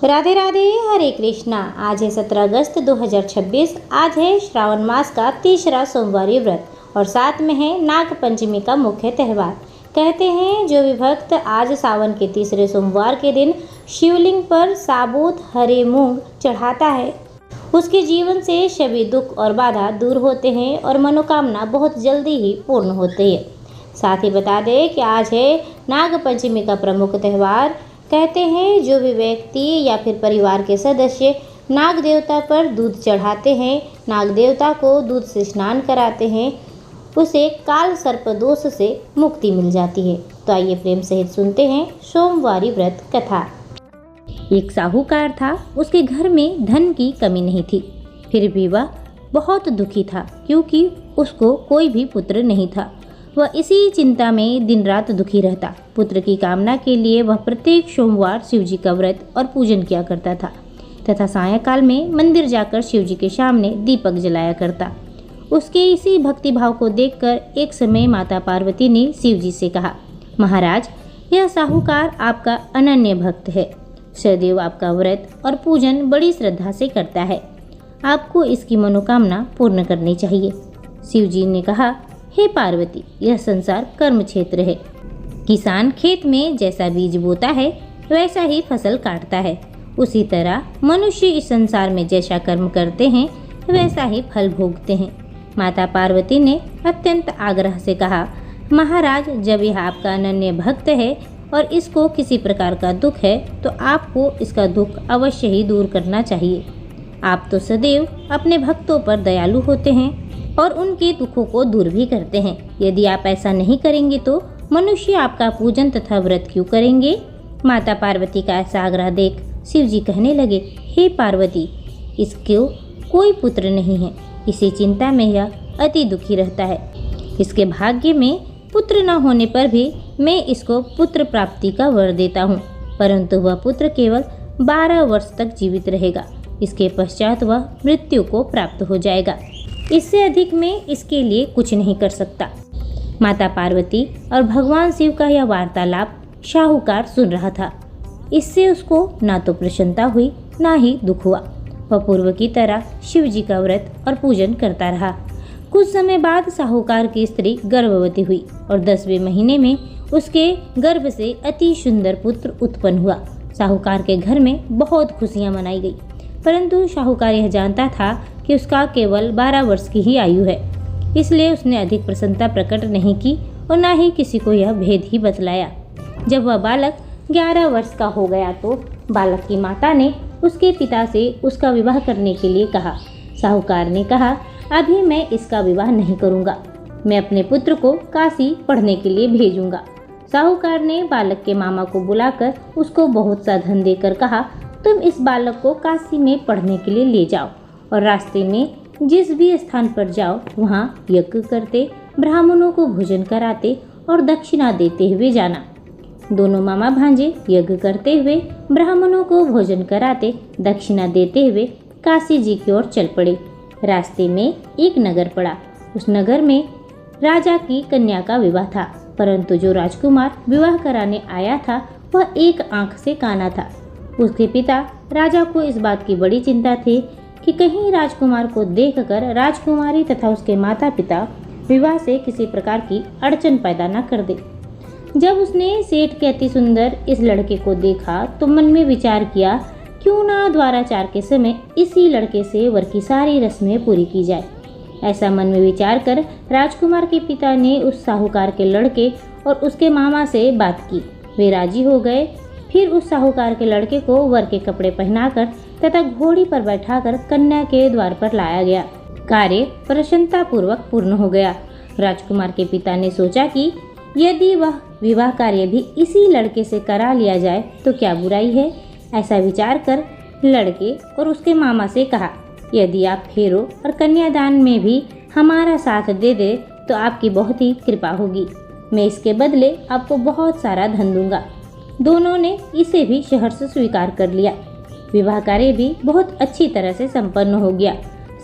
राधे राधे, हरे कृष्णा। आज है 17 अगस्त 2026। आज है श्रावण मास का तीसरा सोमवारी व्रत और साथ में है नाग पंचमी का मुख्य त्यौहार। कहते हैं जो भी भक्त आज सावन के तीसरे सोमवार के दिन शिवलिंग पर साबुत हरे मूंग चढ़ाता है, उसके जीवन से सभी दुख और बाधा दूर होते हैं और मनोकामना बहुत जल्दी ही पूर्ण होती है। साथ ही बता दें कि आज है नाग पंचमी का प्रमुख त्यौहार। कहते हैं जो भी व्यक्ति या फिर परिवार के सदस्य नाग देवता पर दूध चढ़ाते हैं, नाग देवता को दूध से स्नान कराते हैं, उसे काल सर्प दोष से मुक्ति मिल जाती है। तो आइए प्रेम सहित सुनते हैं सोमवारी व्रत कथा। एक साहूकार था, उसके घर में धन की कमी नहीं थी, फिर भी वह बहुत दुखी था क्योंकि उसको कोई भी पुत्र नहीं था। वह इसी चिंता में दिन रात दुखी रहता। पुत्र की कामना के लिए वह प्रत्येक सोमवार शिवजी का व्रत और पूजन किया करता था तथा सायंकाल में मंदिर जाकर शिवजी के सामने दीपक जलाया करता। उसके इसी भक्ति भाव को देखकर एक समय माता पार्वती ने शिवजी से कहा, महाराज, यह साहूकार आपका अनन्य भक्त है, सदैव आपका व्रत और पूजन बड़ी श्रद्धा से करता है, आपको इसकी मनोकामना पूर्ण करनी चाहिए। शिवजी ने कहा, हे पार्वती, यह संसार कर्म क्षेत्र है। किसान खेत में जैसा बीज बोता है वैसा ही फसल काटता है, उसी तरह मनुष्य इस संसार में जैसा कर्म करते हैं वैसा ही फल भोगते हैं। माता पार्वती ने अत्यंत आग्रह से कहा, महाराज, जब यह आपका अनन्य भक्त है और इसको किसी प्रकार का दुख है तो आपको इसका दुख अवश्य ही दूर करना चाहिए। आप तो सदैव अपने भक्तों पर दयालु होते हैं और उनके दुखों को दूर भी करते हैं। यदि आप ऐसा नहीं करेंगे तो मनुष्य आपका पूजन तथा व्रत क्यों करेंगे? माता पार्वती का ऐसा आग्रह देख शिवजी कहने लगे, हे पार्वती, इसको कोई पुत्र नहीं है, इसी चिंता में यह अति दुखी रहता है। इसके भाग्य में पुत्र न होने पर भी मैं इसको पुत्र प्राप्ति का वर देता हूँ, परंतु वह पुत्र केवल 12 वर्ष तक जीवित रहेगा। इसके पश्चात वह मृत्यु को प्राप्त हो जाएगा। इससे अधिक मैं इसके लिए कुछ नहीं कर सकता। माता पार्वती और भगवान शिव का यह वार्तालाप साहूकार सुन रहा था। इससे उसको ना तो प्रसन्नता हुई ना ही दुख हुआ। वह पूर्व की तरह शिव जी का व्रत और पूजन करता रहा। कुछ समय बाद साहूकार की स्त्री गर्भवती हुई और 10वें महीने में उसके गर्भ से अति सुंदर पुत्र उत्पन्न हुआ। साहूकार के घर में बहुत खुशियां मनाई गई, परंतु साहूकार यह जानता था कि उसका केवल 12 वर्ष की ही आयु है, इसलिए उसने अधिक प्रसन्नता प्रकट नहीं की और न ही किसी को यह भेद ही बतलाया। जब वह बालक 11 वर्ष का हो गया तो बालक की माता ने उसके पिता से उसका विवाह करने के लिए कहा। साहूकार ने कहा, अभी मैं इसका विवाह नहीं करूँगा, मैं अपने पुत्र को काशी पढ़ने के लिए भेजूँगा। साहूकार ने बालक के मामा को बुलाकर उसको बहुत सा धन देकर कहा, तुम इस बालक को काशी में पढ़ने के लिए ले जाओ और रास्ते में जिस भी स्थान पर जाओ वहाँ यज्ञ करते, ब्राह्मणों को भोजन कराते और दक्षिणा देते हुए जाना। दोनों मामा भांजे यज्ञ करते हुए, ब्राह्मणों को भोजन कराते, दक्षिणा देते हुए काशी जी की ओर चल पड़े। रास्ते में एक नगर पड़ा। उस नगर में राजा की कन्या का विवाह था, परंतु जो राजकुमार विवाह कराने आया था वह एक आंख से काना था। उसके पिता राजा को इस बात की बड़ी चिंता थी कि कहीं राजकुमार को देखकर राजकुमारी तथा उसके माता पिता विवाह से किसी प्रकार की अड़चन पैदा न कर दे। जब उसने सेठ के अति सुंदर इस लड़के को देखा तो मन में विचार किया, क्यों ना द्वाराचार के समय इसी लड़के से वर की सारी रस्में पूरी की जाए। ऐसा मन में विचार कर राजकुमार के पिता ने उस साहूकार के लड़के और उसके मामा से बात की। वे राजी हो गए। फिर उस साहूकार के लड़के को वर के कपड़े पहनाकर तथा घोड़ी पर बैठाकर कन्या के द्वार पर लाया गया। कार्य प्रसन्नता पूर्वक पूर्ण हो गया। राजकुमार के पिता ने सोचा कि यदि वह विवाह कार्य भी इसी लड़के से करा लिया जाए तो क्या बुराई है। ऐसा विचार कर लड़के और उसके मामा से कहा, यदि आप फेरों और कन्यादान में भी हमारा साथ दे दे तो आपकी बहुत ही कृपा होगी, मैं इसके बदले आपको बहुत सारा धन दूंगा। दोनों ने इसे भी सहर्ष स्वीकार कर लिया। विवाह कार्य भी बहुत अच्छी तरह से संपन्न हो गया।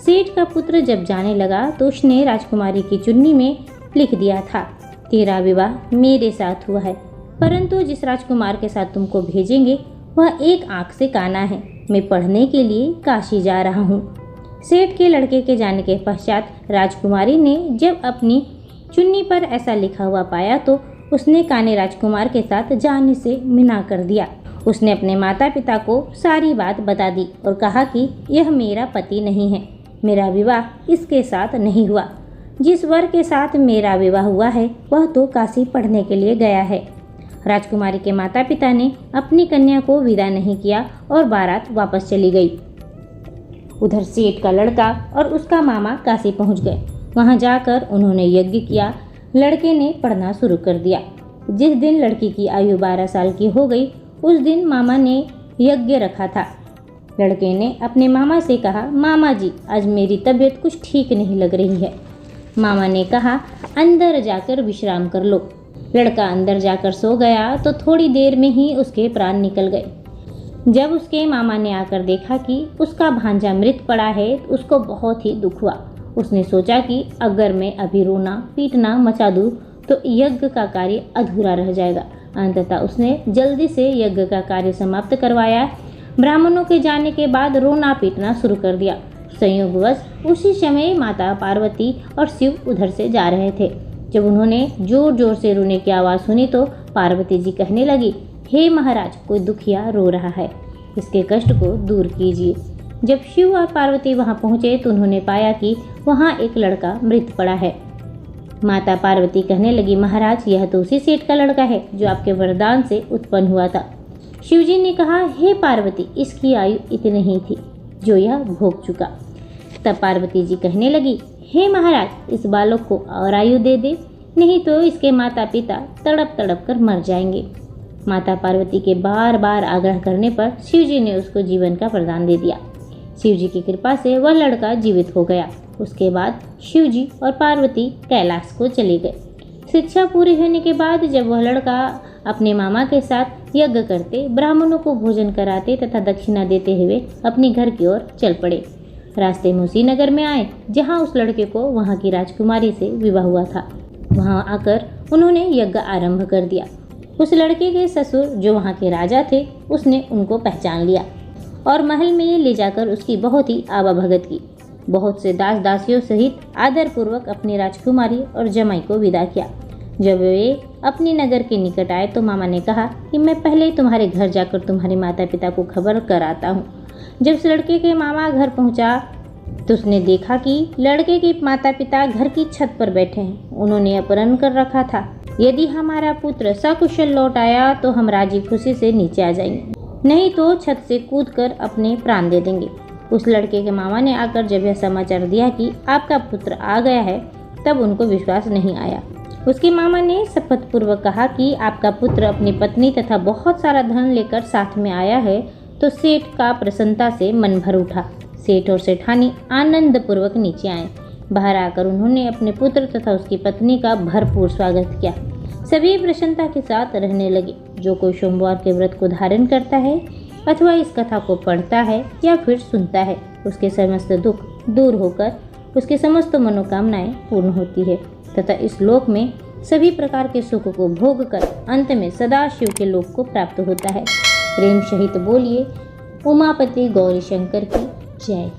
सेठ का पुत्र जब जाने लगा तो उसने राजकुमारी की चुन्नी में लिख दिया था, तेरा विवाह मेरे साथ हुआ है, परंतु जिस राजकुमार के साथ तुमको भेजेंगे वह एक आँख से काना है। मैं पढ़ने के लिए काशी जा रहा हूँ। सेठ के लड़के के जाने के पश्चात राजकुमारी ने जब अपनी चुन्नी पर ऐसा लिखा हुआ पाया तो उसने काने राजकुमार के साथ जाने से मना कर दिया। उसने अपने माता पिता को सारी बात बता दी और कहा कि यह मेरा पति नहीं है, मेरा विवाह इसके साथ नहीं हुआ। जिस वर के साथ मेरा विवाह हुआ है वह तो काशी पढ़ने के लिए गया है। राजकुमारी के माता पिता ने अपनी कन्या को विदा नहीं किया और बारात वापस चली गई। उधर सेठ का लड़का और उसका मामा काशी पहुंच गए। वहां जाकर उन्होंने यज्ञ किया। लड़के ने पढ़ना शुरू कर दिया। जिस दिन लड़की की आयु 12 साल की हो गई उस दिन मामा ने यज्ञ रखा था। लड़के ने अपने मामा से कहा, मामा जी आज मेरी तबीयत कुछ ठीक नहीं लग रही है। मामा ने कहा, अंदर जाकर विश्राम कर लो। लड़का अंदर जाकर सो गया तो थोड़ी देर में ही उसके प्राण निकल गए। जब उसके मामा ने आकर देखा कि उसका भांजा मृत पड़ा है तो उसको बहुत ही दुख हुआ। उसने सोचा कि अगर मैं अभी रोना पीटना मचा दूं तो यज्ञ का कार्य अधूरा रह जाएगा। अंततः उसने जल्दी से यज्ञ का कार्य समाप्त करवाया। ब्राह्मणों के जाने के बाद रोना पीटना शुरू कर दिया। संयोगवश उसी समय माता पार्वती और शिव उधर से जा रहे थे। जब उन्होंने जोर जोर से रोने की आवाज़ सुनी तो पार्वती जी कहने लगी, हे महाराज, कोई दुखिया रो रहा है, इसके कष्ट को दूर कीजिए। जब शिव और पार्वती वहां पहुंचे तो उन्होंने पाया कि वहां एक लड़का मृत पड़ा है। माता पार्वती कहने लगी, महाराज यह तो उसी सेठ का लड़का है जो आपके वरदान से उत्पन्न हुआ था। शिवजी ने कहा, हे पार्वती, इसकी आयु इतनी ही थी जो यह भोग चुका। तब पार्वती जी कहने लगी, हे महाराज, इस बालक को और आयु दे दे, नहीं तो इसके माता पिता तड़प तड़प कर मर जाएंगे। माता पार्वती के बार बार आग्रह करने पर शिवजी ने उसको जीवन का वरदान दे दिया। शिवजी की कृपा से वह लड़का जीवित हो गया। उसके बाद शिवजी और पार्वती कैलाश को चले गए। शिक्षा पूरी होने के बाद जब वह लड़का अपने मामा के साथ यज्ञ करते, ब्राह्मणों को भोजन कराते तथा दक्षिणा देते हुए अपने घर की ओर चल पड़े। रास्ते में उसी नगर में आए जहाँ उस लड़के को वहाँ की राजकुमारी से विवाह हुआ था। वहाँ आकर उन्होंने यज्ञ आरंभ कर दिया। उस लड़के के ससुर जो वहाँ के राजा थे उसने उनको पहचान लिया और महल में ले जाकर उसकी बहुत ही आवाभगत की। बहुत से दास दासियों सहित आदरपूर्वक अपनी राजकुमारी और जमाई को विदा किया। जब वे अपने नगर के निकट आए तो मामा ने कहा कि मैं पहले तुम्हारे घर जाकर तुम्हारे माता पिता को खबर कराता हूँ। जब उस लड़के के मामा घर पहुँचा तो उसने देखा कि लड़के के माता पिता घर की छत पर बैठे हैं। उन्होंने अपहरण कर रखा था। यदि हमारा पुत्र सकुशल लौट आया तो हम राजी खुशी से नीचे आ जाएंगे, नहीं तो छत से कूदकर अपने प्राण दे देंगे। उस लड़के के मामा ने आकर जब यह समाचार दिया कि आपका पुत्र आ गया है तब उनको विश्वास नहीं आया। उसके मामा ने शपथ पूर्वक कहा कि आपका पुत्र अपनी पत्नी तथा बहुत सारा धन लेकर साथ में आया है। तो सेठ का प्रसन्नता से मन भर उठा। सेठ और सेठानी आनंद पूर्वक नीचे आए। बाहर आकर उन्होंने अपने पुत्र तथा उसकी पत्नी का भरपूर स्वागत किया। सभी प्रसन्नता के साथ रहने लगे। जो कोई सोमवार के व्रत को धारण करता है अथवा इस कथा को पढ़ता है या फिर सुनता है, उसके समस्त दुख दूर होकर उसके समस्त मनोकामनाएं पूर्ण होती है तथा इस लोक में सभी प्रकार के सुख को भोग कर अंत में सदा शिव के लोक को प्राप्त होता है। प्रेम सहित बोलिए उमापति गौरी शंकर की जय।